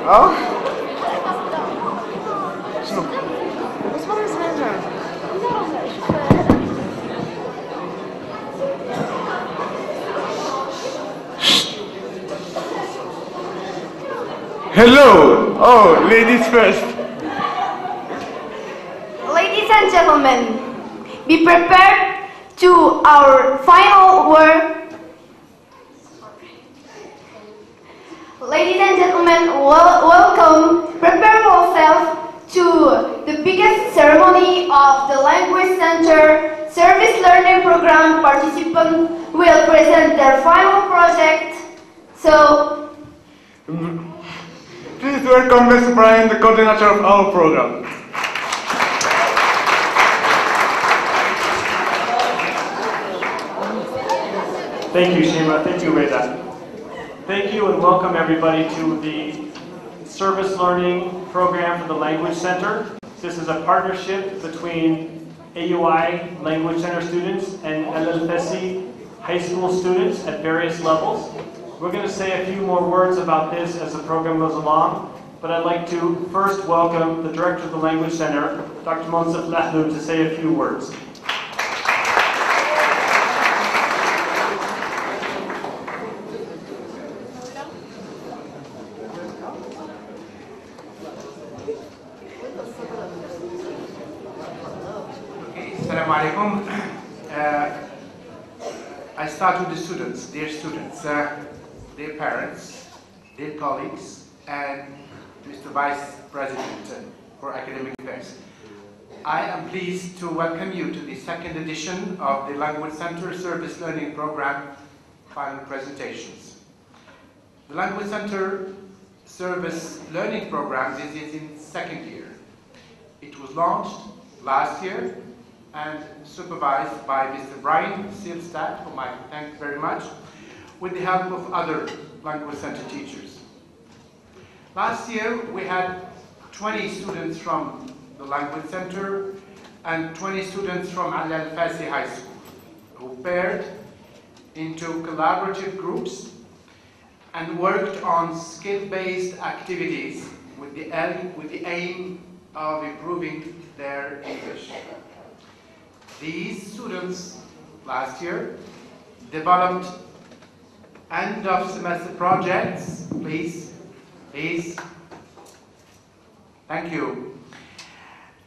Oh? Sino? Mas parang sila dyan. Hello! Oh, ladies first. Ladies and gentlemen, be prepared to our final word. Ladies and gentlemen, welcome. Prepare yourself to the biggest ceremony of the Language Center Service Learning Program. Participants will present their final project. So, please welcome Ms. Brian, the coordinator of our program. Thank you, Shima. Thank you, Reda. Thank you and welcome everybody to the Service Learning Program for the Language Center. This is a partnership between AUI Language Center students and LLFESI high school students at various levels. We're going to say a few more words about this as the program goes along, but I'd like to first welcome the director of the Language Center, Dr. Monsef Lahloud, to say a few words. Assalamu alaikum. I start with the students, dear students, their parents, their colleagues, and Mr. Vice President for Academic Affairs. I am pleased to welcome you to the second edition of the Language Center Service Learning Program final presentations. The Language Center Service Learning Program is in its second year. It was launched last year and supervised by Mr. Brian Seelstad, whom I thank very much, with the help of other Language Center teachers. Last year, we had 20 students from the Language Center and 20 students from Al-Fasi High School, who paired into collaborative groups and worked on skill-based activities with the aim of improving their English. These students last year developed end of semester projects. Please. Thank you.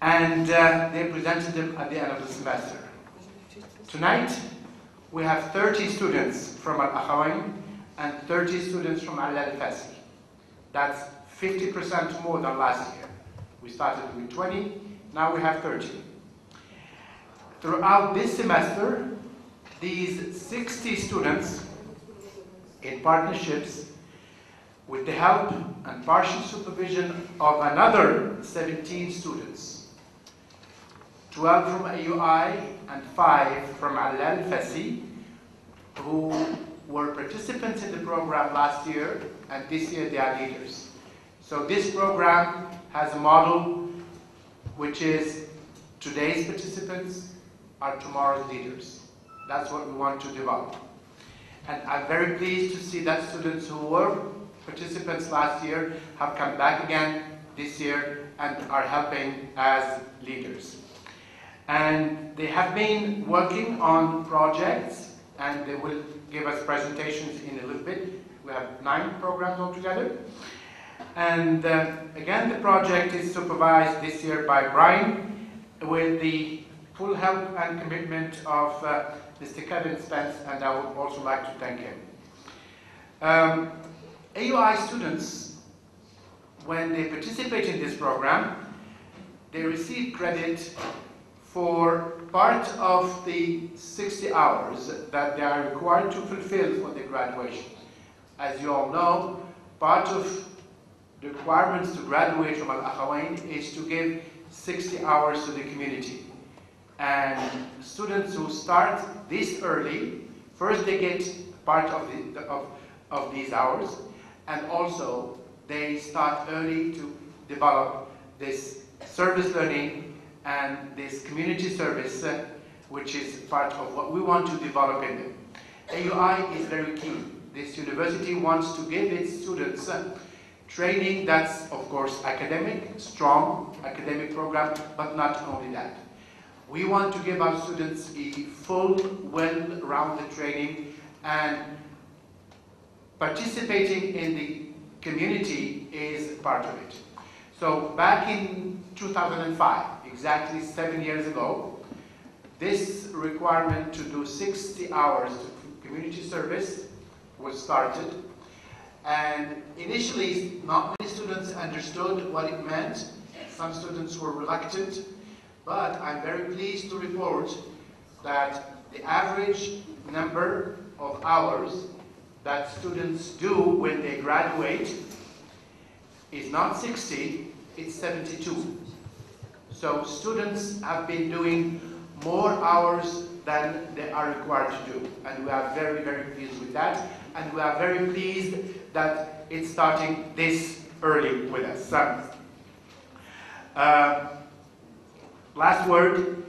And they presented them at the end of the semester. Tonight, we have 30 students from Al-Akhawain and 30 students from Al-Fasi. That's 50% more than last year. We started with 20, now we have 30. Throughout this semester, these 60 students, in partnerships with the help and partial supervision of another 17 students, 12 from AUI and 5 from Al-Fasi, who were participants in the program last year, and this year they are leaders. So this program has a model which is today's participants are tomorrow's leaders. That's what we want to develop. And I'm very pleased to see that students who were participants last year have come back again this year and are helping as leaders. And they have been working on projects, and they will give us presentations in a little bit. We have 9 programs altogether. And again, the project is supervised this year by Brian with the full help and commitment of Mr. Kevin Spence, and I would also like to thank him. AUI students, when they participate in this program, they receive credit for part of the 60 hours that they are required to fulfill for the graduation. As you all know, part of the requirements to graduate from Al-Akhawain is to give 60 hours to the community. And students who start this early, first they get part of these hours, and also they start early to develop this service learning and this community service, which is part of what we want to develop in them. AUI is very keen. This university wants to give its students training that's, of course, academic, strong academic program, but not only that. We want to give our students a full, well-rounded training, and participating in the community is part of it. So back in 2005, exactly 7 years ago, this requirement to do 60 hours of community service was started. And initially, not many students understood what it meant. Some students were reluctant, but I'm very pleased to report that the average number of hours that students do when they graduate is not 60, it's 72. So students have been doing more hours than they are required to do. And we are very, very pleased with that. And we are very pleased that it's starting this early with us. Last word,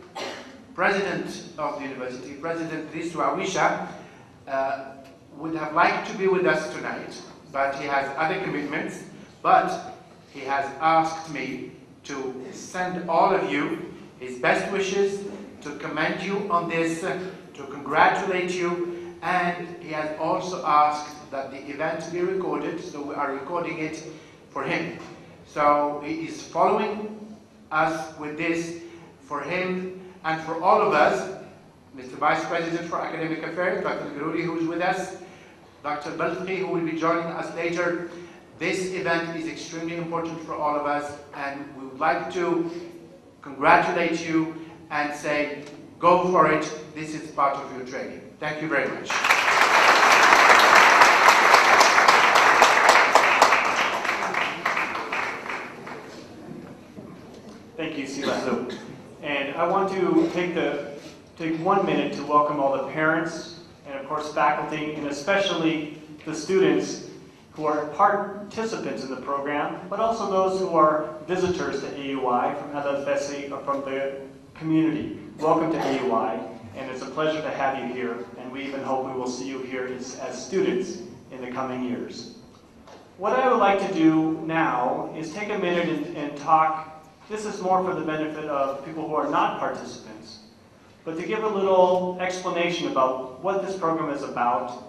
President of the University, President Risto Awisha, would have liked to be with us tonight, but he has other commitments. But he has asked me to send all of you his best wishes, to commend you on this, to congratulate you, and he has also asked that the event be recorded, so we are recording it for him. So he is following us with this for him and for all of us. Mr. Vice President for Academic Affairs, Dr. Garouri, who is with us, Dr. Balfi, who will be joining us later. This event is extremely important for all of us, and we would like to congratulate you and say, go for it, this is part of your training. Thank you very much. Thank you, Silasu. And I want to take 1 minute to welcome all the parents and of course faculty, and especially the students who are participants in the program, but also those who are visitors to AUI from Al-Fesi or from the community. Welcome to AUI, and it's a pleasure to have you here, and we even hope we will see you here as students in the coming years. What I would like to do now is take a minute and talk. This is more for the benefit of people who are not participants, but to give a little explanation about what this program is about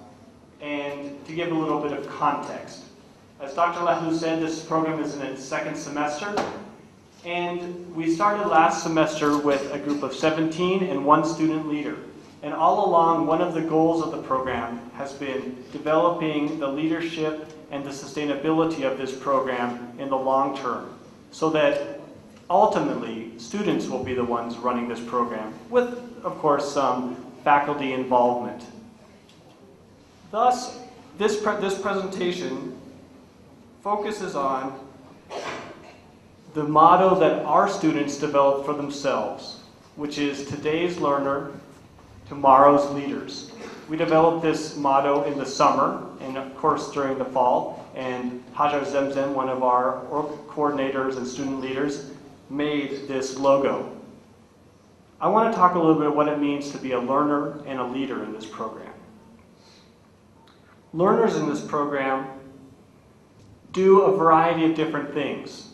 and to give a little bit of context. As Dr. Lahlou said, this program is in its second semester, and we started last semester with a group of 17 and 1 student leader. And all along, one of the goals of the program has been developing the leadership and the sustainability of this program in the long term, so that ultimately students will be the ones running this program, with, of course, some faculty involvement. Thus, this presentation focuses on the motto that our students developed for themselves, which is today's learner, tomorrow's leaders. We developed this motto in the summer and of course during the fall, and Hajar Zemzem, one of our coordinators and student leaders, made this logo. I want to talk a little bit about what it means to be a learner and a leader in this program. Learners in this program do a variety of different things.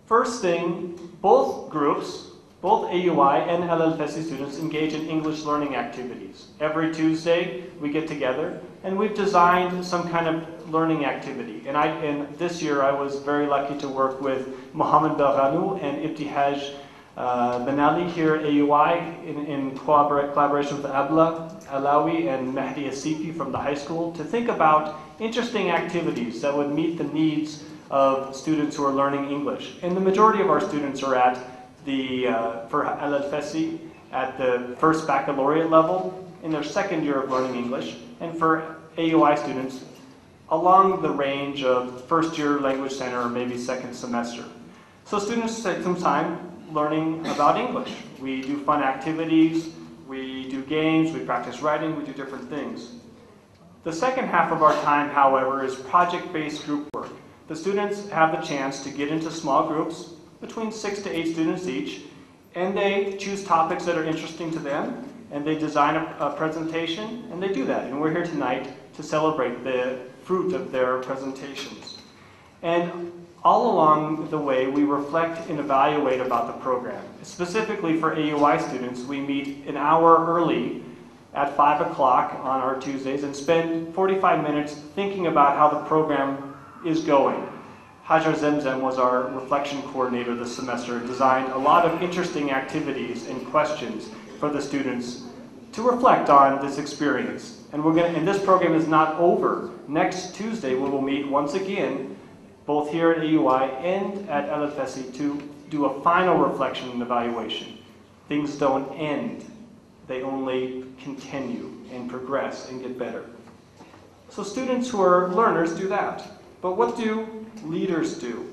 First thing, both groups, both AUI and Al-Fesi students engage in English learning activities. Every Tuesday we get together and we've designed some kind of learning activity. And this year I was very lucky to work with Mohammed Belghanu and Ibtihaj Benali here at AUI in collaboration with Abla Alawi and Mahdi Asifi from the high school to think about interesting activities that would meet the needs of students who are learning English. And the majority of our students are at for Al-Fesi at the first baccalaureate level in their second year of learning English, and for AUI students along the range of first year language center or maybe second semester. So students take some time learning about English. We do fun activities, we do games, we practice writing, we do different things. The second half of our time, however, is project-based group work. The students have the chance to get into small groups, between 6 to 8 students each, and they choose topics that are interesting to them, and they design a presentation, and they do that. And we're here tonight to celebrate the fruit of their presentations. And all along the way, we reflect and evaluate about the program. Specifically for AUI students, we meet an hour early at 5 o'clock on our Tuesdays and spend 45 minutes thinking about how the program is going. Hajar Zemzem was our reflection coordinator this semester and designed a lot of interesting activities and questions for the students to reflect on this experience. And this program is not over. Next Tuesday we will meet once again, both here at AUI and at El Fesi, to do a final reflection and evaluation. Things don't end. They only continue and progress and get better. So students who are learners do that. But what do leaders do?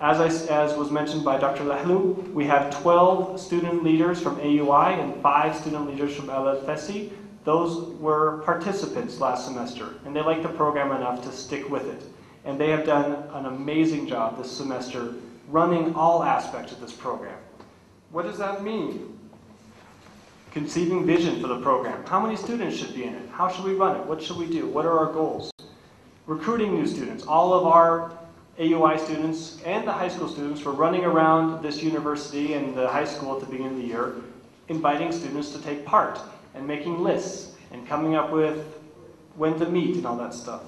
As was mentioned by Dr. Lahlu, we have 12 student leaders from AUI and 5 student leaders from El Fesi. Those were participants last semester, and they like the program enough to stick with it. And they have done an amazing job this semester running all aspects of this program. What does that mean? Conceiving vision for the program. How many students should be in it? How should we run it? What should we do? What are our goals? Recruiting new students. All of our AUI students and the high school students were running around this university and the high school at the beginning of the year, inviting students to take part and making lists and coming up with when to meet and all that stuff.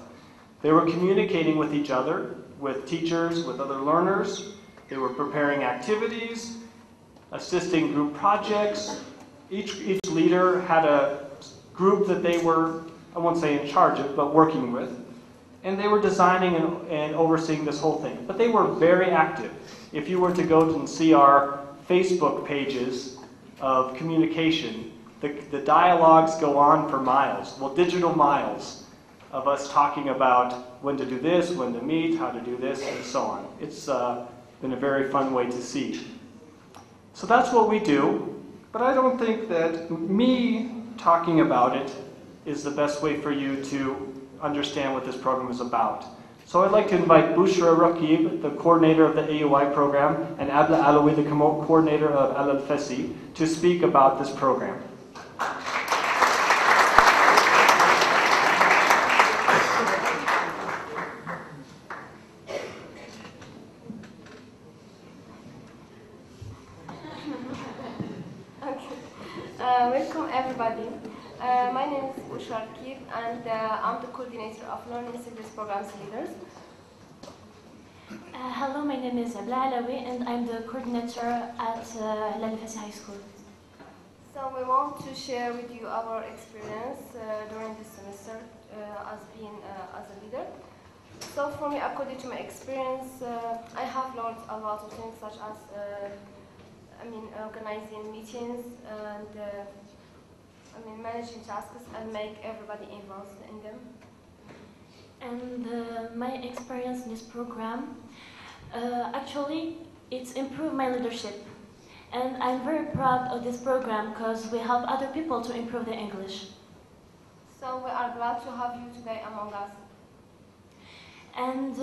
They were communicating with each other, with teachers, with other learners. They were preparing activities, assisting group projects. Each leader had a group that they were, I won't say in charge of, but working with. And they were designing and overseeing this whole thing. But they were very active. If you were to go and see our Facebook pages of communication, the dialogues go on for miles, well, digital miles, of us talking about when to do this, when to meet, how to do this, and so on. It's been a very fun way to see. So that's what we do, but I don't think that me talking about it is the best way for you to understand what this program is about. So I'd like to invite Bushra Rakib, the coordinator of the AUI program, and Abla Alawi, the coordinator of Al Fesi, to speak about this program. Welcome everybody. My name is Bushra Rakib and I'm the coordinator of Learning Service Programs Leaders. Hello, my name is Abla Alawi and I'm the coordinator at El Fesi High School. So we want to share with you our experience during this semester as a leader. So for me, according to my experience, I have learned a lot of things such as organizing meetings and managing tasks and make everybody involved in them. And my experience in this program, actually, it's improved my leadership. And I'm very proud of this program because we help other people to improve their English. So we are glad to have you today among us. And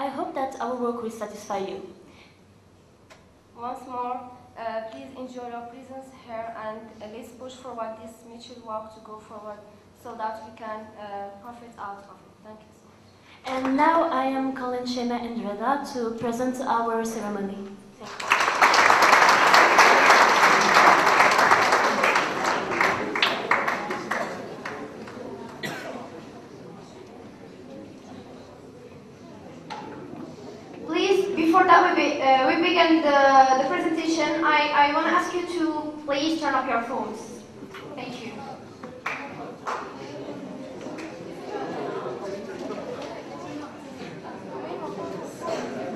I hope that our work will satisfy you. Once more, please enjoy your presence here and let's push forward this mutual work to go forward so that we can profit out of it. Thank you so much. And now I am calling Shema and Reda to present our ceremony. Thank you. Before that we begin the presentation, I want to ask you to please turn off your phones. Thank you.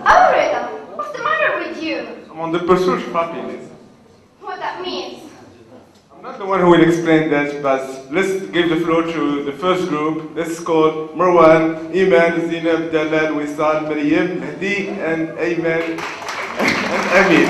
Oh, Rita, what's the matter with you? I'm on the pursuit of happiness. What that means? I'm not the one who will explain that, but let's give the floor to the first group. Let's call Marwan, Iman, Zinab, Dalal, Wisal, Maryam, Hadi, and Ayman, and Amin.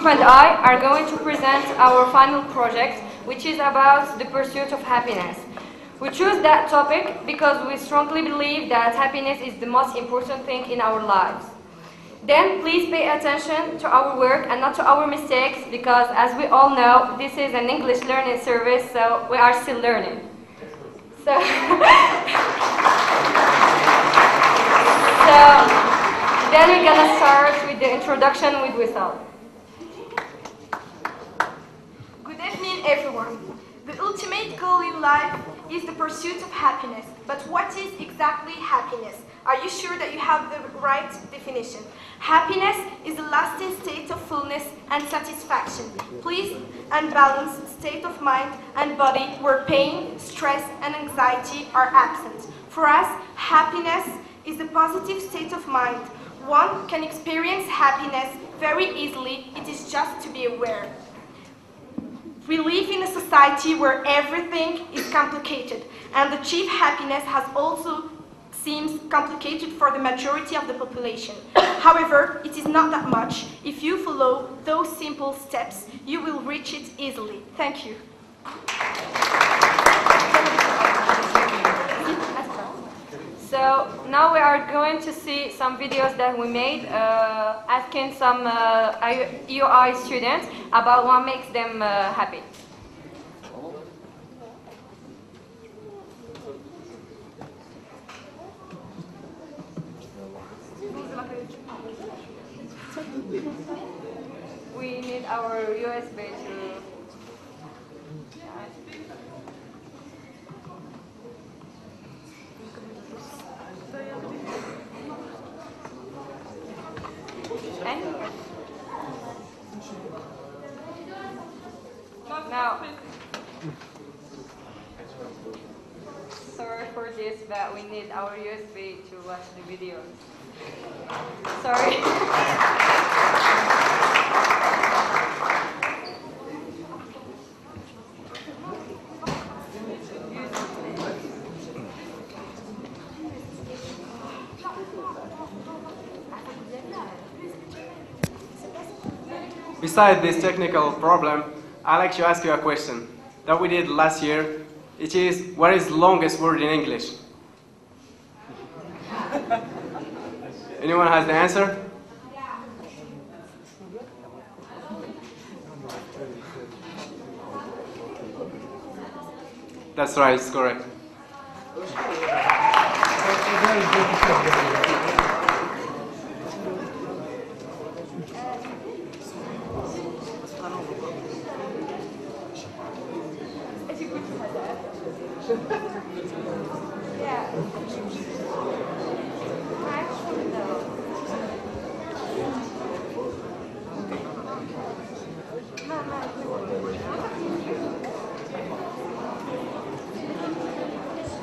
group and I are going to present our final project, which is about the pursuit of happiness. We choose that topic because we strongly believe that happiness is the most important thing in our lives. Then please pay attention to our work and not to our mistakes, because as we all know, this is an English learning service, so we are still learning. So, then we're gonna start with the introduction with Wissal. Good evening, everyone. The ultimate goal in life is the pursuit of happiness. But what is exactly happiness? Are you sure that you have the right definition? Happiness is a lasting state of fullness and satisfaction, pleased and balanced state of mind and body where pain, stress and anxiety are absent. For us, happiness is a positive state of mind. One can experience happiness very easily, it is just to be aware. We live in a society where everything is complicated, and achieve happiness has also seems complicated for the majority of the population. However, it is not that much. If you follow those simple steps, you will reach it easily. Thank you. So now we are going to see some videos that we made asking some UI students about what makes them happy. We need our USB to... Now, sorry for this, but we need our USB to watch the videos. Sorry. Besides this technical problem, I'd like to ask you a question that we did last year. It is, what is the longest word in English? Anyone has the answer? That's right, it's correct.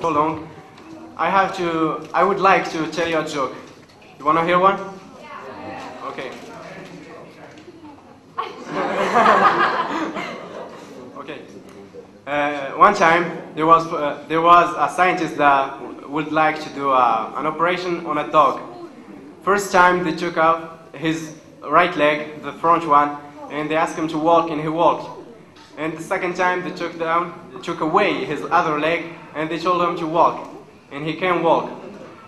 So long. I would like to tell you a joke. You want to hear one? Okay. Okay. One time there was a scientist that would like to do an operation on a dog. First time they took out his right leg, the front one, and they asked him to walk, and he walked. And the second time they took away his other leg, and they told him to walk, and he can walk.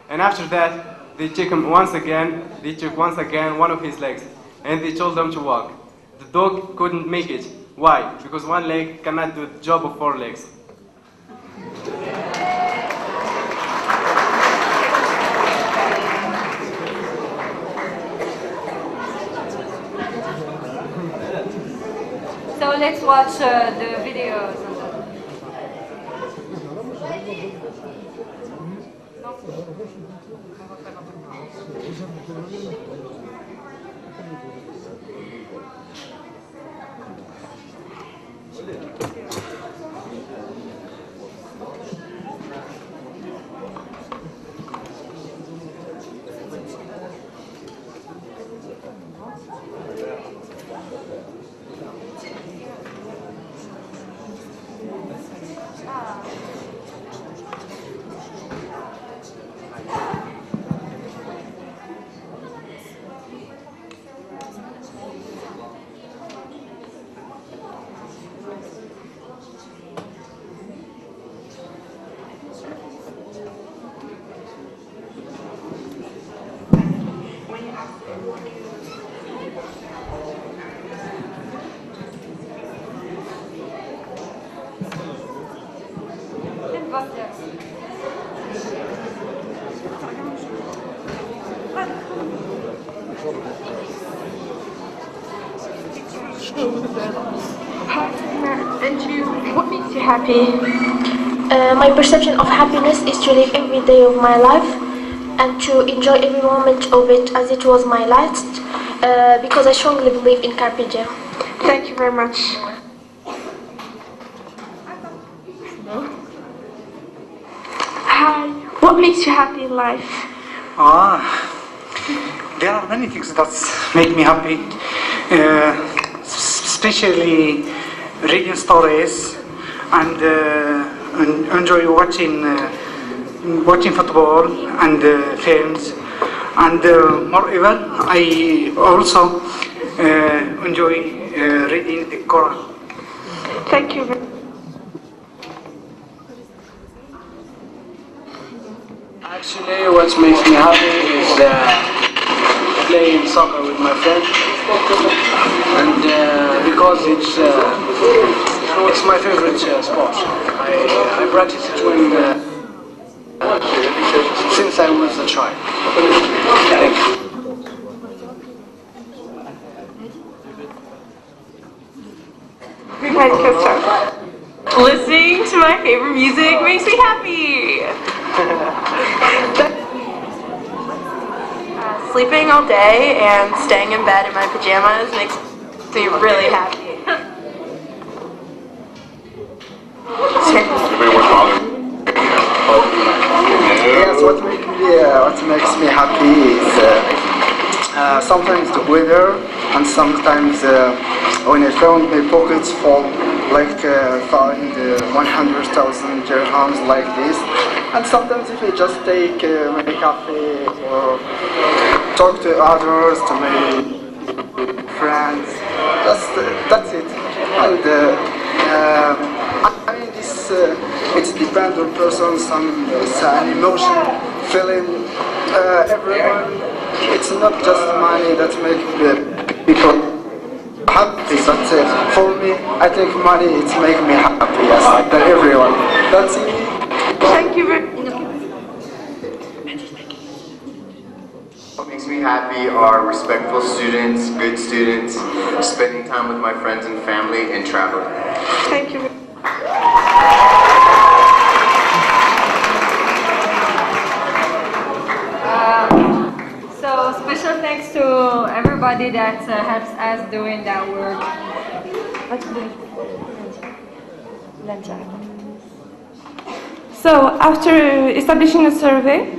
And after that, they took once again one of his legs, and they told him to walk. The dog couldn't make it. Why? Because one leg cannot do the job of 4 legs. So let's watch the videos. And you, what makes you happy? My perception of happiness is to live every day of my life and to enjoy every moment of it as it was my last, because I strongly believe in Carpe Diem. Thank you very much. Hi, what makes you happy in life? There are many things that make me happy, especially reading stories and enjoy watching football and films, and moreover I also enjoy reading the Quran. Thank you. Actually, what makes me happy is playing soccer with my friends, and because it's my favorite sport. I practice it since I was a child. Thank you. You guys can start. Listening to my favorite music makes me happy. Sleeping all day and staying in bed in my pajamas makes me really happy. Yes, what makes me happy is sometimes the weather, and sometimes when I found my pockets full, like find 100,000 dirhams like this, and sometimes if I just take my coffee or talk to others, to my friends, that's it. And I mean, this it depends on person. Some an emotion, feeling. Everyone. It's not just money that makes people happy, but for me, I think money it makes me happy. Yes, than everyone. That's it. Thank you very much. What makes me happy are respectful students, good students, spending time with my friends and family, and traveling. Thank you. So special thanks to everybody that helps us doing that work. So after establishing a survey,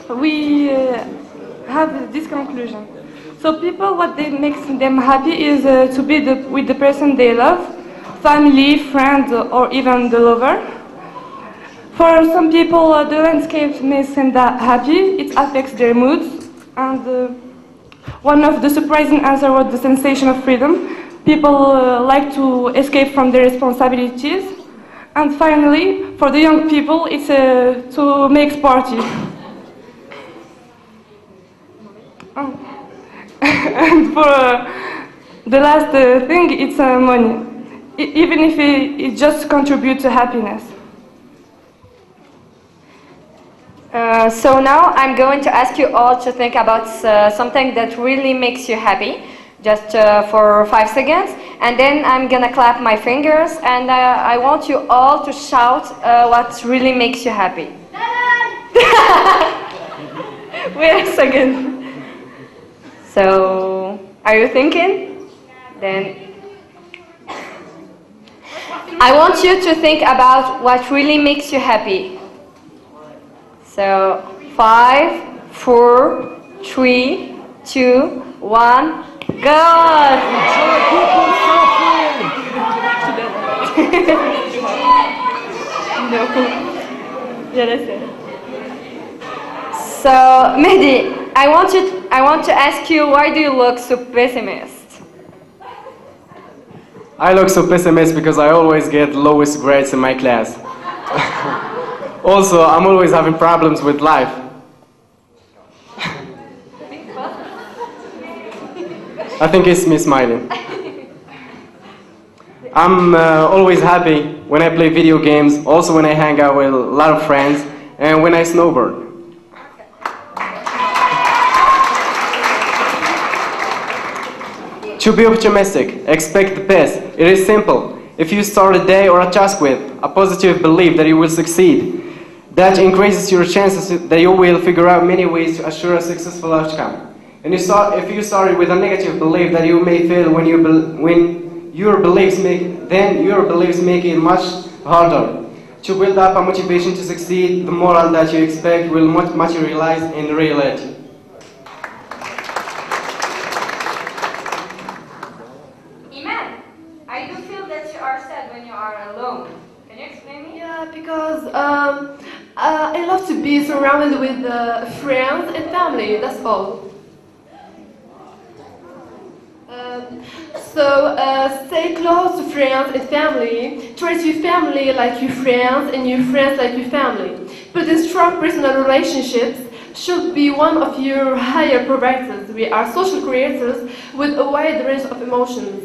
we have this conclusion. So people, what makes them happy is to be with the person they love, family, friends, or even the lover. For some people, the landscape makes them happy. It affects their moods. And one of the surprising answers was the sensation of freedom. People like to escape from their responsibilities. And finally, for the young people, it's to make party. And for the last thing, it's money. Even if it just contributes to happiness. So now I'm going to ask you all to think about something that really makes you happy, just for 5 seconds, and then I'm gonna clap my fingers, and I want you all to shout what really makes you happy. Wait a second. So, are you thinking? Then I want you to think about what really makes you happy. So, 5, 4, 3, 2, 1, go! So, Mehdi, I want to ask you, why do you look so pessimist? I look so pessimist because I always get lowest grades in my class. Also, I'm always having problems with life. I think it's me smiling. I'm always happy when I play video games, also when I hang out with a lot of friends, and when I snowboard. To be optimistic, expect the best. It is simple. If you start a day or a task with a positive belief that you will succeed, that increases your chances that you will figure out many ways to assure a successful outcome. And if you start with a negative belief that you may fail when your beliefs make it much harder. To build up a motivation to succeed, the moral that you expect will materialize in reality. Iman, I do feel that you are sad when you are alone. Can you explain me? Yeah, because I love to be surrounded with friends and family, that's all. So stay close to friends and family. Treat your family like your friends and your friends like your family. Building strong personal relationships should be one of your higher priorities. We are social creators with a wide range of emotions.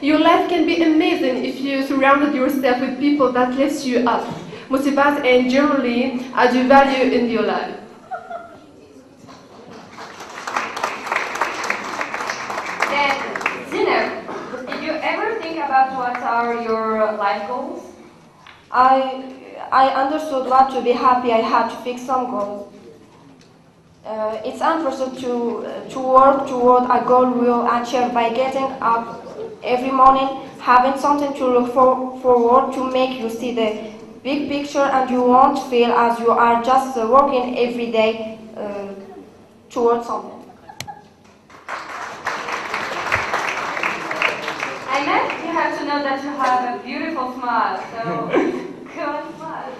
Your life can be amazing if you surrounded yourself with people that lift you up, motivate and generally add you value in your life. Did you ever think about what are your life goals? I understood what to be happy. I had to fix some goals. It's important to work toward a goal we will achieve by getting up every morning, having something to look forward to make you see the big picture, and you won't feel as you are just working every day toward something. Ahmed, you have to know that you have a beautiful smile, so go and smile.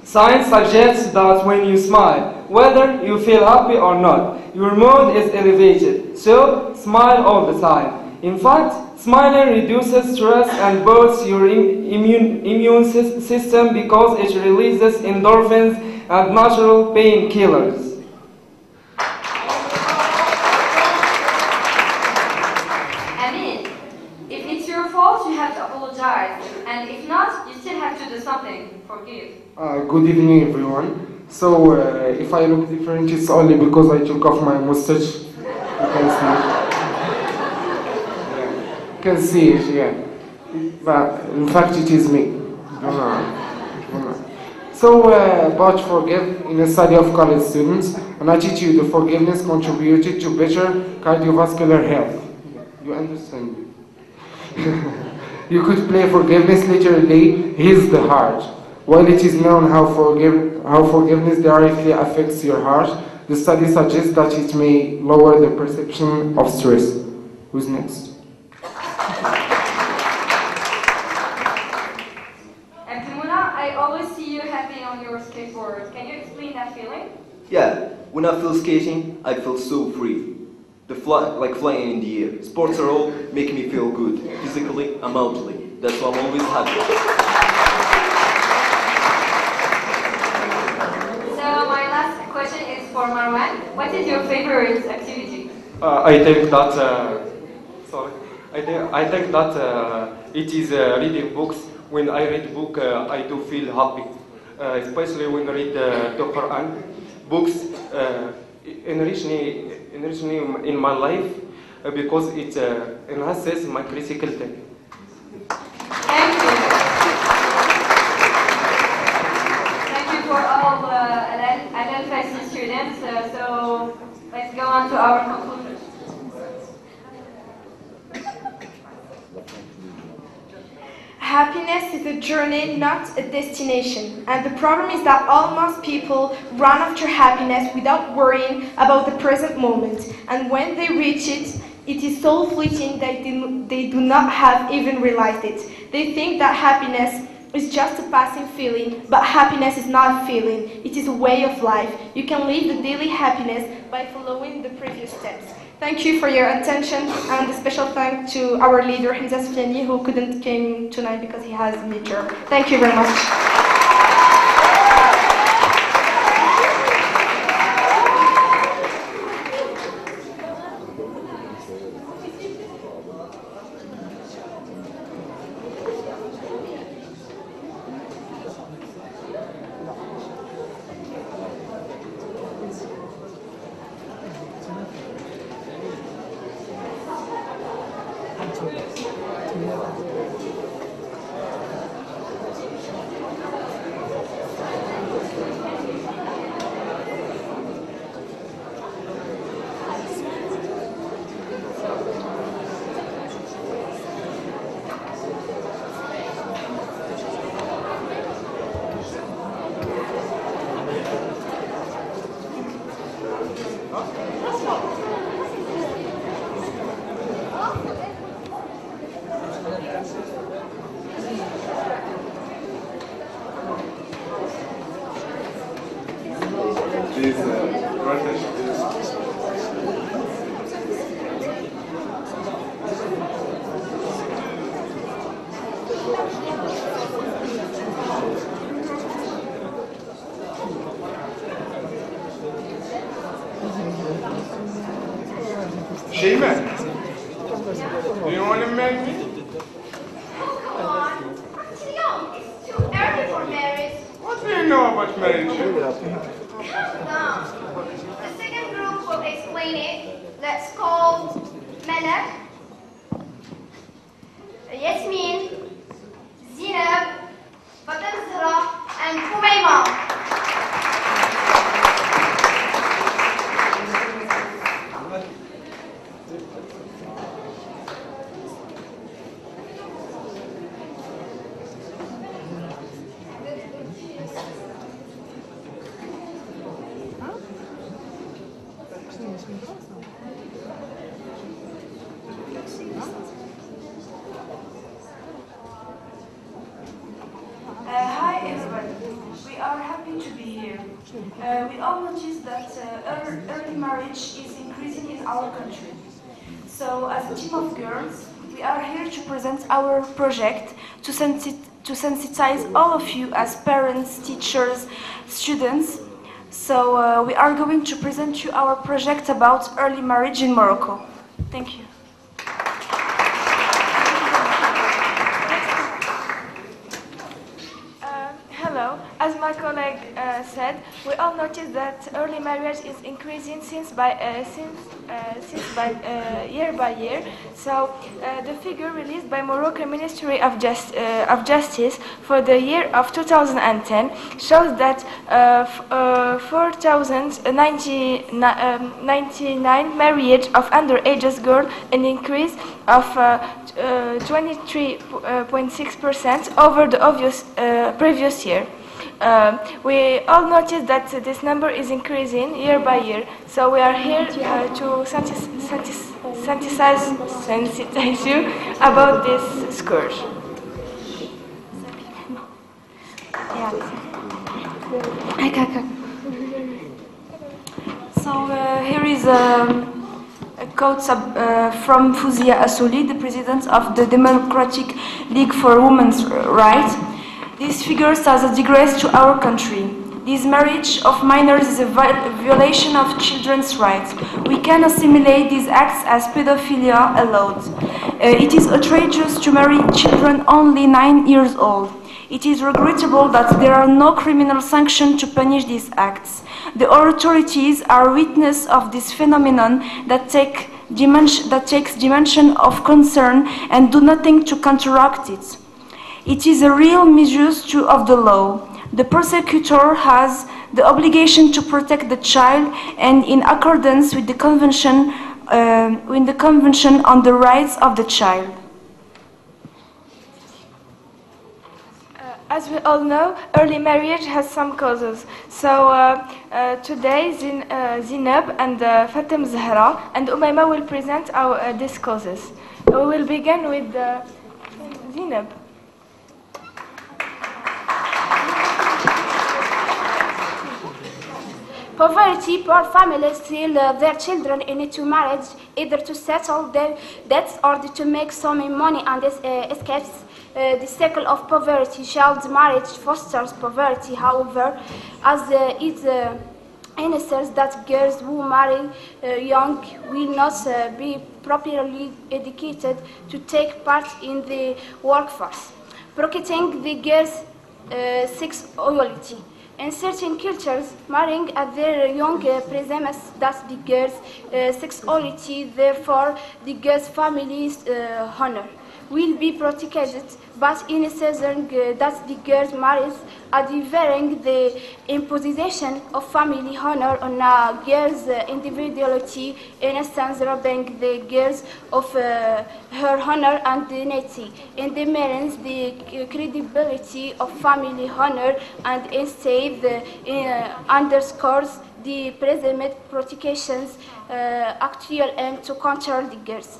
Science suggests that when you smile, whether you feel happy or not, your mood is elevated, so smile all the time. In fact, smiling reduces stress and boosts your immune system because it releases endorphins and natural painkillers. You have to apologize, and if not, you still have to do something. Forgive. Good evening, everyone. So, if I look different, it's only because I took off my mustache. You can see. Yeah. You can see it, yeah. But in fact, it is me. So, about forgive, in a study of college students, an attitude of forgiveness contributed to better cardiovascular health. You understand? You could play forgiveness literally heals the heart. While it is known how forgiveness directly affects your heart, the study suggests that it may lower the perception of stress. Who's next? And Kimuna, I always see you happy on your skateboard. Can you explain that feeling? Yeah, when I feel skating, I feel so free. Like flying in the air. Sports are all making me feel good, physically and mentally. That's why I'm always happy. So my last question is for Marwan. What is your favorite activity? I think that it is reading books. When I read book, I do feel happy, especially when I read the Quran. Books enrich me in my life because it enhances my critical thinking. Thank you. Thank you for all Al-Fassi students. So let's go on to our conclusion. Happiness is a journey, not a destination. And the problem is that almost people run after happiness without worrying about the present moment. And when they reach it, it is so fleeting that they do not have even realized it. They think that happiness is just a passing feeling, but happiness is not a feeling. It is a way of life. You can live the daily happiness by following the previous steps. Thank you for your attention, and a special thanks to our leader, Hamza Soufiani, who couldn't come tonight because he has a midterm. Thank you very much. Please, your attention, please. Shayman, do you want to marry me? Come on, I'm too young. It's too early for marriage. What do you know about marriage? Calm down. The second group will explain it. Let's call Malak, Yasmin, Zinab, Fatem Zahra, and Umayma. Hi everybody, we are happy to be here. We all notice that early marriage is increasing in our country. So as a team of girls, we are here to present our project to sensitize all of you as parents, teachers, students. So we are going to present you our project about early marriage in Morocco. Thank you. Hello. As my colleague said, we all noticed that early marriage is increasing year by year. So the figure released by Moroccan Ministry of Justice for the year of 2010 shows that 4,099 marriage of underage girls, an increase of 23.6% over the previous year. We all notice that this number is increasing year by year, so we are here to sensitize you about this scourge. So here is a quote from Fouzia Assouli, the president of the Democratic League for Women's Rights. These figures are a disgrace to our country. This marriage of minors is a violation of children's rights. We can assimilate these acts as pedophilia allowed. It is outrageous to marry children only 9 years old. It is regrettable that there are no criminal sanctions to punish these acts. The authorities are witness of this phenomenon that takes dimension of concern and do nothing to counteract it. It is a real misuse of the law. The prosecutor has the obligation to protect the child, and in accordance with the Convention on the Rights of the Child. As we all know, early marriage has some causes. So today, Zinab and Fatem Zahra and Umayma will present these causes. We will begin with Zinab. Poverty, poor families steal their children into marriage, either to settle their debts or to make some money and escapes the cycle of poverty. Child marriage fosters poverty, however, as it insists that girls who marry young will not be properly educated to take part in the workforce, protecting the girls' sexuality. In certain cultures, marrying at their young presumes that the girl's sexuality, therefore the girl's family's honor, will be protected, but in southern that the girls marries adhering the imposition of family honor on a girl's individuality, in a sense robbing the girls of her honor and dignity, and demands the credibility of family honor, and instead underscores the presumed protections actual aim to control the girls.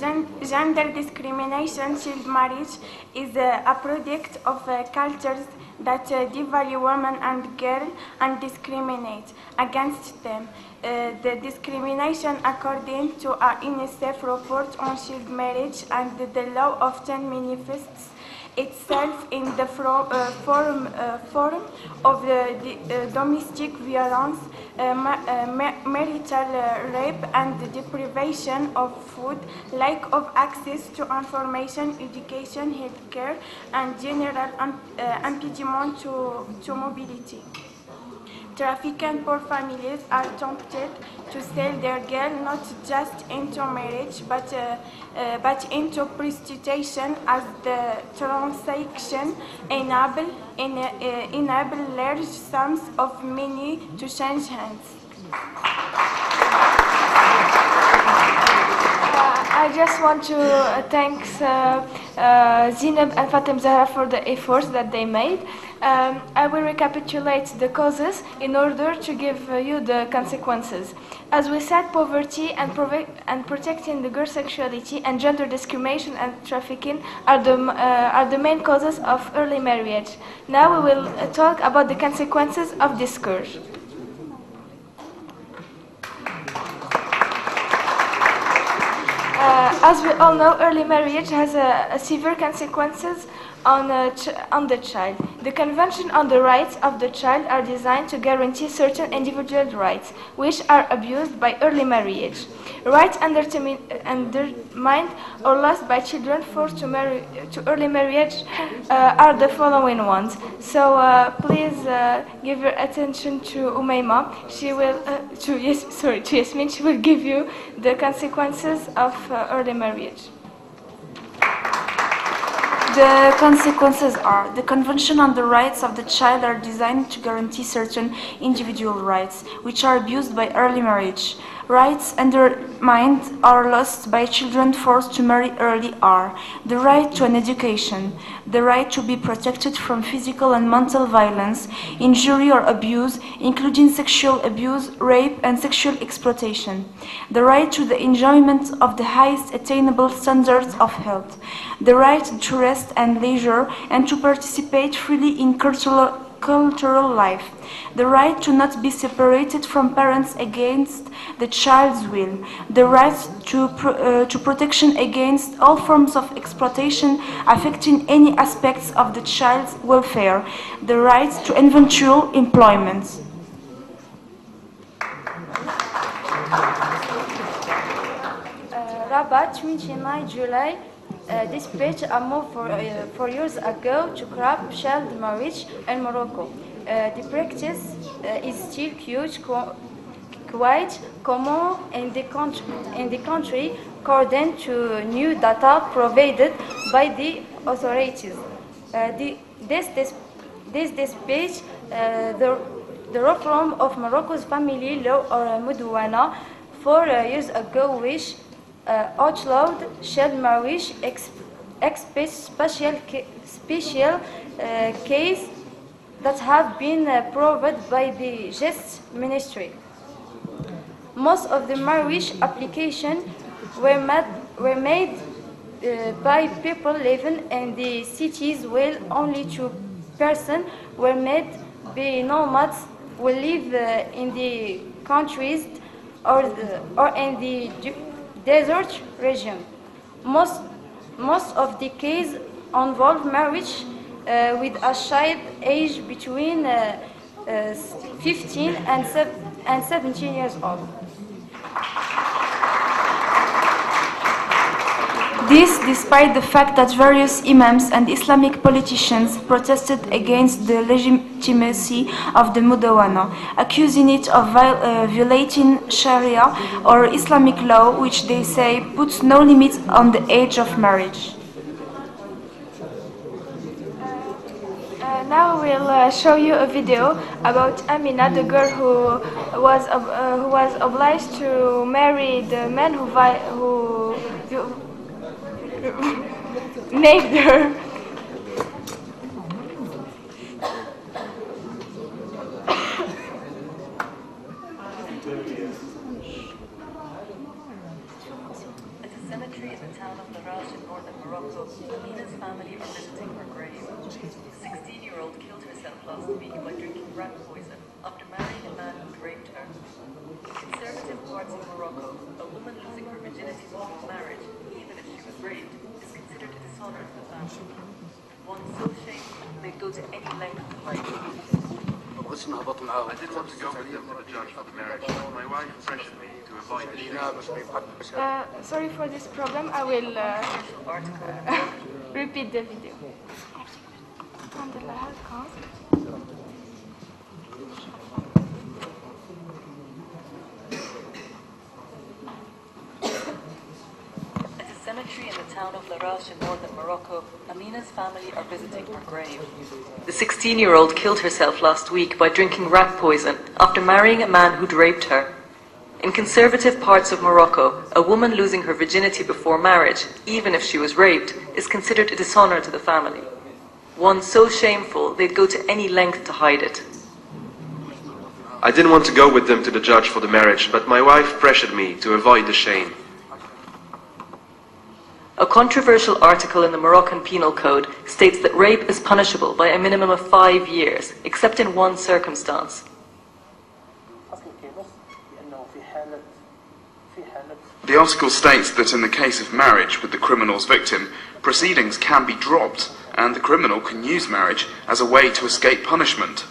Gender discrimination, child marriage, is a product of cultures that devalue women and girls and discriminate against them. The discrimination, according to a UNICEF report on child marriage and the law, often manifests itself in the form of the domestic violence, marital rape, and the deprivation of food, lack of access to information, education, healthcare, and general impediment to mobility. Trafficking poor families are tempted to sell their girl not just into marriage but into prostitution, as the transaction enable large sums of money to change hands. I just want to thank Zineb and Fatem Zahra for the efforts that they made. I will recapitulate the causes in order to give you the consequences. As we said, poverty and protecting the girl's sexuality and gender discrimination and trafficking are the main causes of early marriage. Now we will talk about the consequences of this scourge. As we all know, early marriage has a severe consequences on the child. The Convention on the Rights of the Child are designed to guarantee certain individual rights, which are abused by early marriage. Rights undermined or lost by children forced to early marriage are the following ones. So please give your attention to Umayma. She will to Yasmin. She will give you the consequences of early marriage. The consequences are: the Convention on the Rights of the Child are designed to guarantee certain individual rights, which are abused by early marriage. Rights undermined or lost by children forced to marry early are: the right to an education, the right to be protected from physical and mental violence, injury or abuse, including sexual abuse, rape, and sexual exploitation, the right to the enjoyment of the highest attainable standards of health, the right to rest and leisure and to participate freely in cultural life, the right to not be separated from parents against the child's will, the right to protection against all forms of exploitation affecting any aspects of the child's welfare, the right to eventual employment. Rabat, 29 July, dispatched a move 4 years ago to curb child marriage in Morocco. The practice is still quite common in the country, according to new data provided by the authorities. This dispatch, the reform of Morocco's family law, or Mudwana, 4 years ago, which outlawed child marriage, except special case that have been approved by the Justice Ministry. Most of the marriage applications were made by people living in the cities, while only 2 persons were made by nomads who live in the countries or in the desert region. Most of the cases involve marriage with a child aged between 15 and 17 years old. This despite the fact that various imams and Islamic politicians protested against the legitimacy of the Mudawwana, accusing it of violating Sharia or Islamic law, which they say puts no limit on the age of marriage. Now we'll show you a video about Amina, the girl who was obliged to marry the man who named her. At a cemetery in the town Larache in northern Morocco, Amina's family are visiting her grave. The 16-year-old killed herself last week by drinking rat poison after marrying a man who raped her. In conservative parts of Morocco, a woman losing her virginity before marriage, even if she was raped, is considered a dishonor to the family. One so shameful, they'd go to any length to hide it. I didn't want to go with them to the judge for the marriage, but my wife pressured me to avoid the shame. Sorry for this problem. I will repeat the video. At a cemetery in the town of Larache in northern Morocco, Amina's family are visiting her grave. The 16-year-old killed herself last week by drinking rat poison after marrying a man who'd raped her. In conservative parts of Morocco, a woman losing her virginity before marriage, even if she was raped, is considered a dishonor to the family. One so shameful, they'd go to any length to hide it. I didn't want to go with them to the judge for the marriage, but my wife pressured me to avoid the shame. A controversial article in the Moroccan Penal Code states that rape is punishable by a minimum of 5 years, except in one circumstance. The article states that in the case of marriage with the criminal's victim, proceedings can be dropped, and the criminal can use marriage as a way to escape punishment.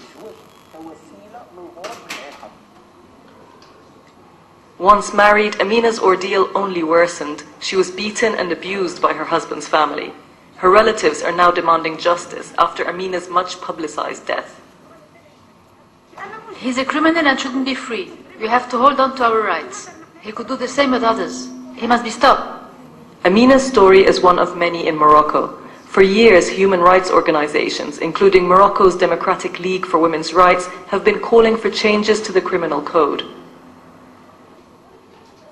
Once married, Amina's ordeal only worsened. She was beaten and abused by her husband's family. Her relatives are now demanding justice after Amina's much publicized death. He's a criminal and shouldn't be free. We have to hold on to our rights. He could do the same with others. He must be stopped. Amina's story is one of many in Morocco. For years, human rights organizations, including Morocco's Democratic League for Women's Rights, have been calling for changes to the criminal code.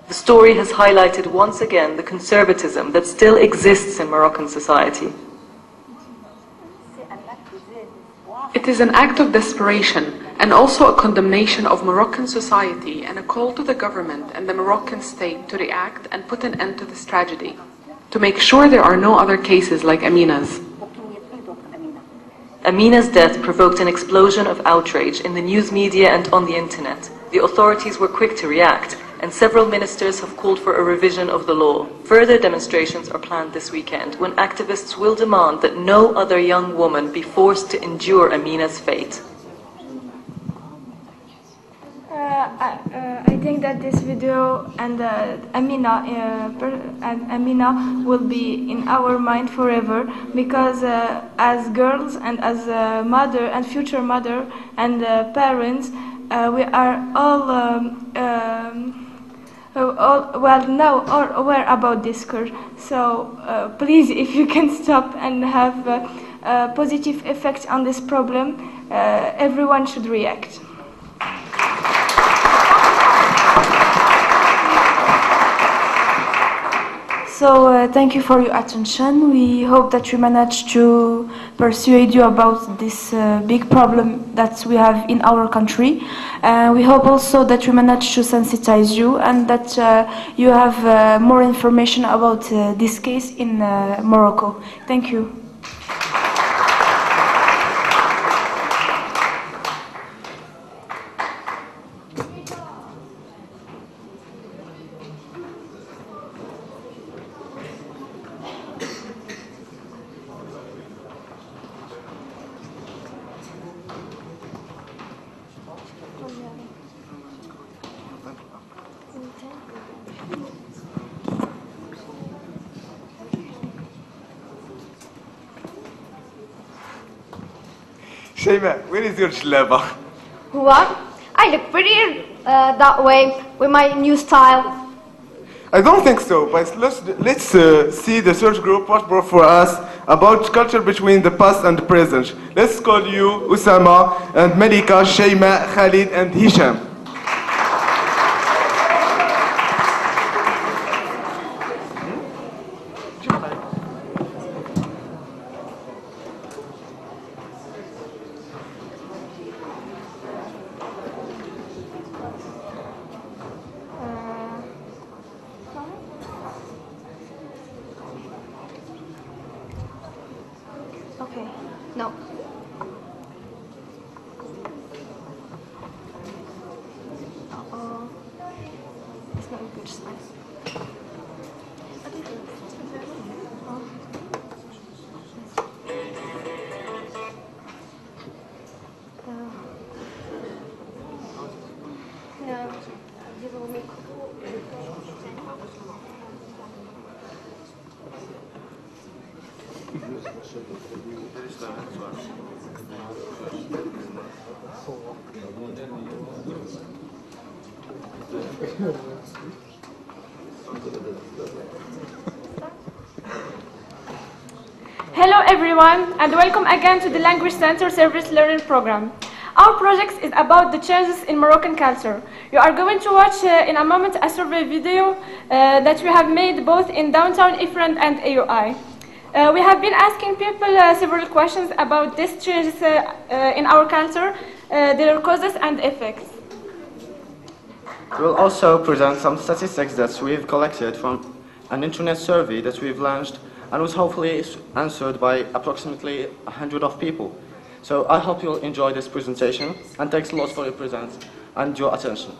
The story has highlighted once again the conservatism that still exists in Moroccan society. It is an act of desperation and also a condemnation of Moroccan society and a call to the government and the Moroccan state to react and put an end to this tragedy, to make sure there are no other cases like Amina's. Amina's death provoked an explosion of outrage in the news media and on the internet. The authorities were quick to react, and several ministers have called for a revision of the law. Further demonstrations are planned this weekend, when activists will demand that no other young woman be forced to endure Amina's fate. I think that this video and Amina will be in our mind forever, because as girls and as a mother and future mother and parents, we are all now all aware about this curse. So please, if you can stop and have a positive effect on this problem, everyone should react. So thank you for your attention. We hope that we managed to persuade you about this big problem that we have in our country. We hope also that we managed to sensitize you and that you have more information about this case in Morocco. Thank you. Shayma, where is your jalaba? What? I look prettier that way with my new style. I don't think so, but let's see the search group what brought for us about culture between the past and the present. Let's call you Usama and Malika, Shayma, Khalid and Hisham. Okay. No. It's not a good sign. Hello everyone, and welcome again to the Language Center Service Learning Program. Our project is about the changes in Moroccan culture. You are going to watch in a moment a survey video that we have made both in downtown Ifrane and AUI. We have been asking people several questions about these changes in our culture, their causes and effects. We will also present some statistics that we've collected from an internet survey that we've launched and was hopefully answered by approximately 100 of people. So I hope you'll enjoy this presentation, and thanks a lot for your presence and your attention.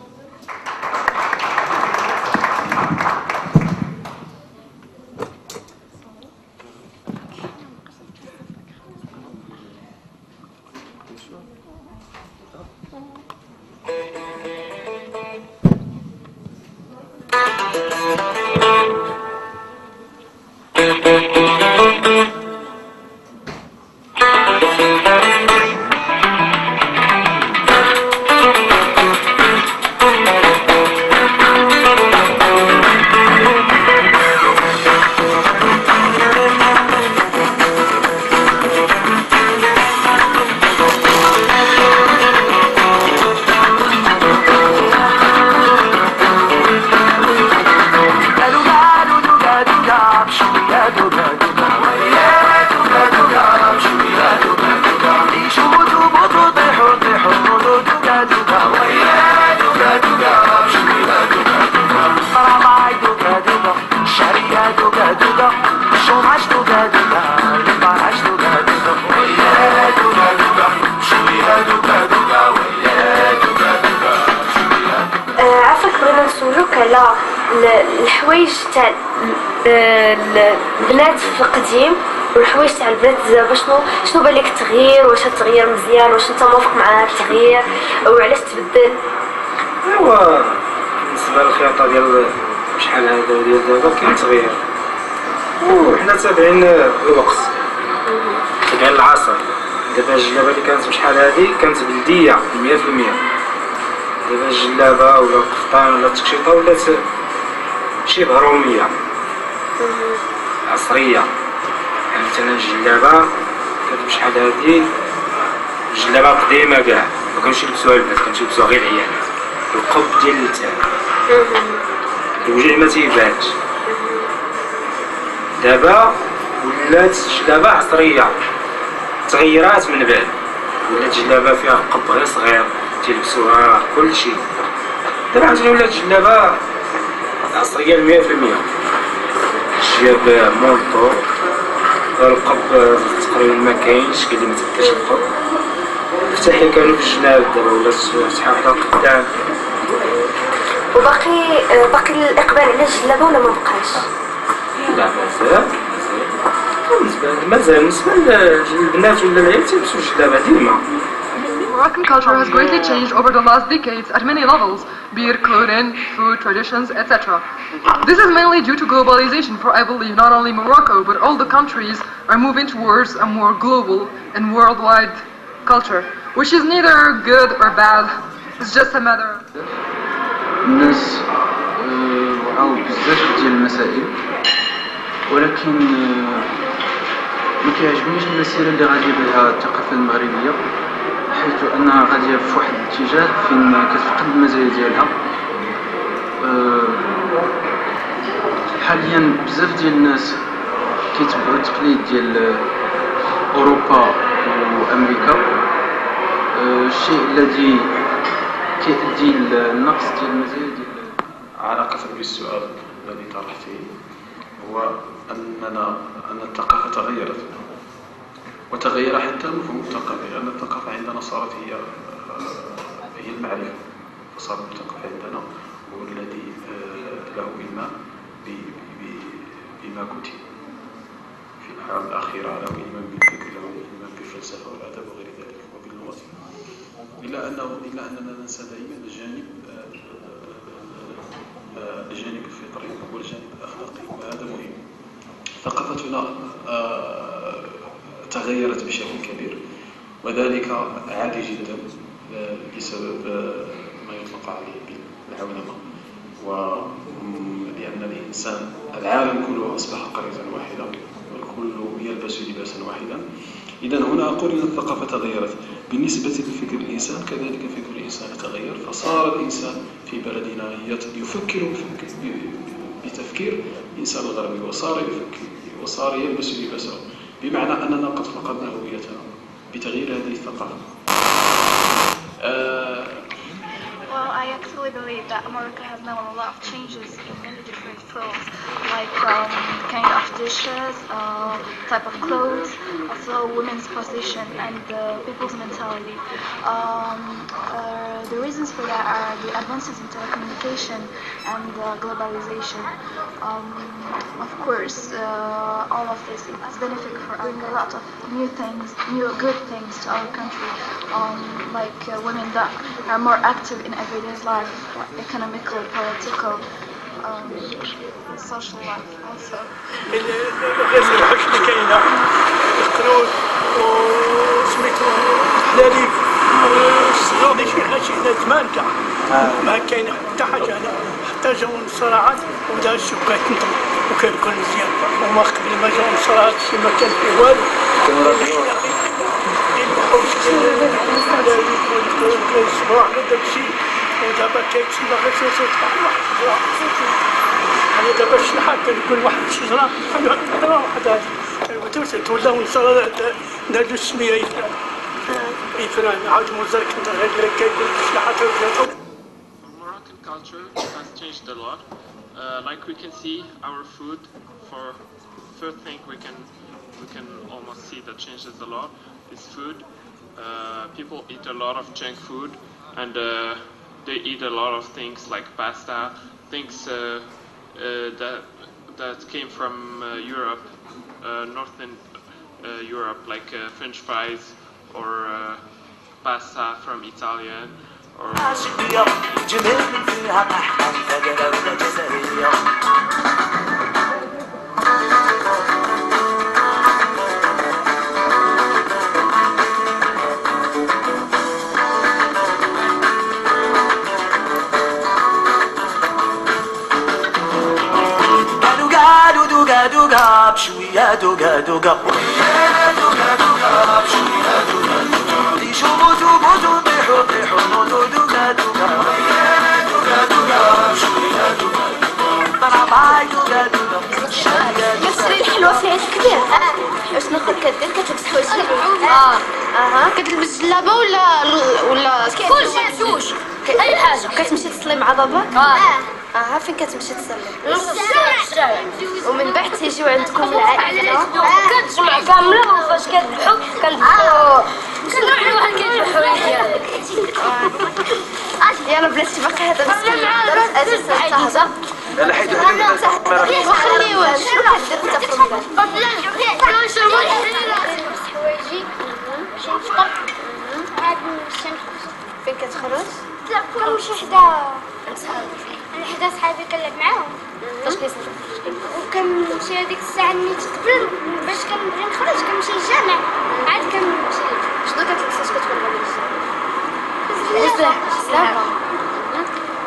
الحوايج تاع البنات في القديم والحوايج تاع البنات دابا شنو بان لك التغيير؟ واش التغيير مزيان؟ واش انت موافق مع التغيير وعلاش تبدل؟ ايوا بالنسبه للخياطه ديال شحال هذا ديال دابا كاين تغيير وحنا تابعين الوقت تابعين العصر. دابا الجلابه اللي كانت بشحال هادي كانت بلديه 100%. دابا الجلابه ولا القفطان ولا التكشيطه ولات شبه روميه عصريه. يعني مثلا الجلابه كانت بشحال هادي الجلابه قديمه كاع ما كانوش يلبسوها البنات، كانوا يلبسوها غير العيالات. القب ديال اللتان الوجه ما تيبانش. دابا ولات جلابه عصريه تغيرات من بعد، ولات جلابه فيها قب غير صغير تيلبسوها كلشي. دابا عاوتاني ولات جلابه عصريه 100%. الجياب مونطو القب تقريبا ما كاينش، كاين اللي ما تبقاش القب. الفتاحية كانوا في الجناب دابا ولات فتحة وحدة قدام. باقي الاقبال على الجلابه ولا ما بقاش؟ لا مازال بالنسبه للبنات ولا العيال تيلبسوا الجلابه ديما. Moroccan culture has greatly changed over the last decades at many levels, be it clothing, food, traditions, etc. This is mainly due to globalization, for I believe not only Morocco but all the countries are moving towards a more global and worldwide culture, which is neither good or bad, it's just a matter. الناس وعاو بزاف ديال المسائل، ولكن ما كيعجبنيش المسيره اللي غاديه بها الثقافه المغربيه، حيث انها غاديه في واحد الاتجاه فين كتفقد المزايا ديالها. حاليا بزاف ديال الناس كيتبعوا التقليد ديال اوروبا وامريكا، الشيء الذي كيؤدي للنقص ديال المزايا ديال. علاقة بالسؤال الذي طرحته هو أن الثقافة تغيرت، وتغير حتى مفهوم الثقافة، لأن الثقافة عندنا صارت هي المعرفة، فصار المثقف عندنا هو الذي له إلمام بما كتب في الأعوام الأخيرة، له إلمام بالفكر، له إلمام بالفلسفة والأدب وغير ذلك وباللغة، إلا أننا ننسى دائما الجانب الفطري والجانب الأخلاقي، وهذا مهم. ثقافتنا تغيرت بشكل كبير، وذلك عادي جدا بسبب ما يطلق عليه بالعولمة، ولأن الإنسان العالم كله أصبح قرية واحدة والكل يلبس لباسا واحدا. إذا هنا أقول أن الثقافة تغيرت. بالنسبة لفكر الإنسان كذلك فكر الإنسان تغير، فصار الإنسان في بلدنا يفكر بتفكير الإنسان الغربي، وصار يلبس لباسه، بمعنى أننا قد فقدنا هويتنا بتغيير هذه الثقافة. Well, I actually believe that Morocco has known a lot of changes in many different fields, like kind of dishes, type of clothes, also women's position and people's mentality. The reasons for that are the advances in telecommunication and globalization. Of course, all of this has benefit for bring a lot of new things, new good things to our country, like women that are more active in everyday life, economical, political, social life also. الغاز الحوش اللي كاينه القرود وسميتو الحلاليب والصغار شي حنا زمان كاع ما كاين حتى حاجه هنا، حتى جاو الصراعات وبدا الشبكات تنطلق وكان كل مزيان، وما قبل ما جاو الصراعات ما كان فيه والو. الحوش الصباح بدا بشي ودابا كيتسمى غير صوت واحد دابا الشحات كل واحد شجره خضره وحده هذه تولاو نادو السميه يفران عاود موزرك انت غير كيقول الشحات ولاو. Moroccan culture has changed a lot. Like we can see our food. For first thing we can almost see that changes a lot. Is food. People eat a lot of junk food, and they eat a lot of things like pasta, things that came from Europe, northern Europe, like French fries or pasta from Italian. Or دوغا بشوية دوغا دوغا دوغا دوغا بشوية دوغا دوغا ديشو بوتو بوتو طيحو طيحو نوتو دوغا دوغا دوغا دوغا بشوية دوغا طراباي دوغا دوغا كتشري الحلوى في عيد كبير شنو كدير كتلبس حوايج كتلبس جلابه ولا كلشي زوج اي حاجه كتمشي تصلي مع باباك فين كتمشي تصلي؟ الشارع ومن بعد تيجيو عندكم العائله كتجمع كامله وفاش كتذبحوا كنذبحوا كنروحوا واحد كيذبحوا ديالك يلا بلاتي باقي هذا مسكين اساسا تهضر لا حيدو هذا وخليوه شنو كدير انت في رمضان؟ حوايجي نمشي نفطر عاد نمشي فين كتخرج؟ كنمشي حدا صحابي كنلعب معاهم فاش كيصير؟ وكنمشي هذيك الساعه نيت قبل باش كنبغي نخرج كنمشي للجامع عاد كنمشي. شنو كتلبسي؟ اش كتكون بزاف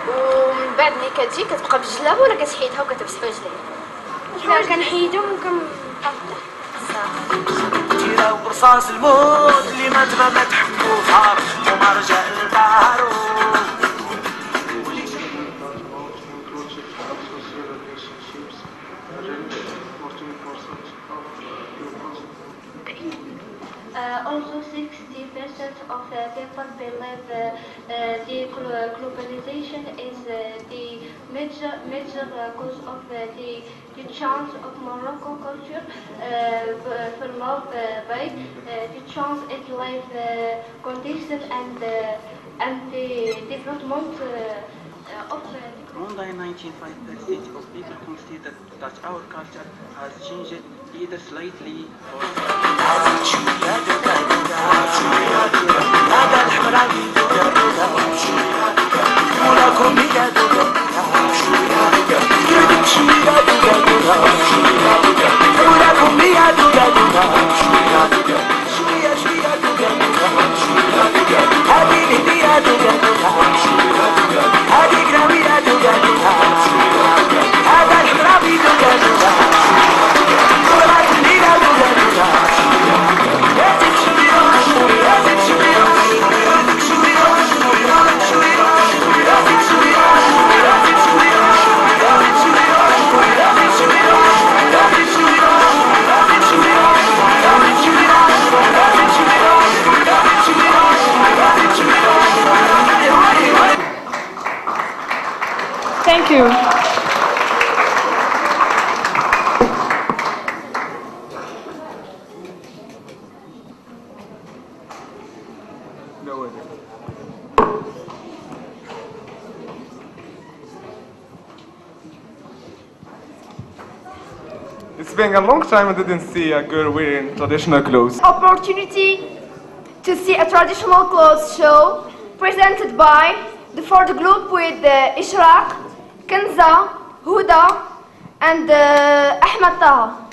ومن بعد ملي كتجي كتبقى بالجلابه ولا كتحيدها وكتلبس حوايج لا كنحيدهم وكنبقى تيرا وبرصاص الموت اللي ما تحملو فار وما رجع للبارو. Also 60% of people believe the globalization is the major cause of the change of Moroccan culture. develop by the change in life condition and the development of More than 95% of people consider that our culture has changed either slightly or Thank you. It's been a long time I didn't see a girl wearing traditional clothes. Opportunity to see a traditional clothes show presented by the Ford Group with Ishraq, Kenza, Huda, and Ahmed Taha.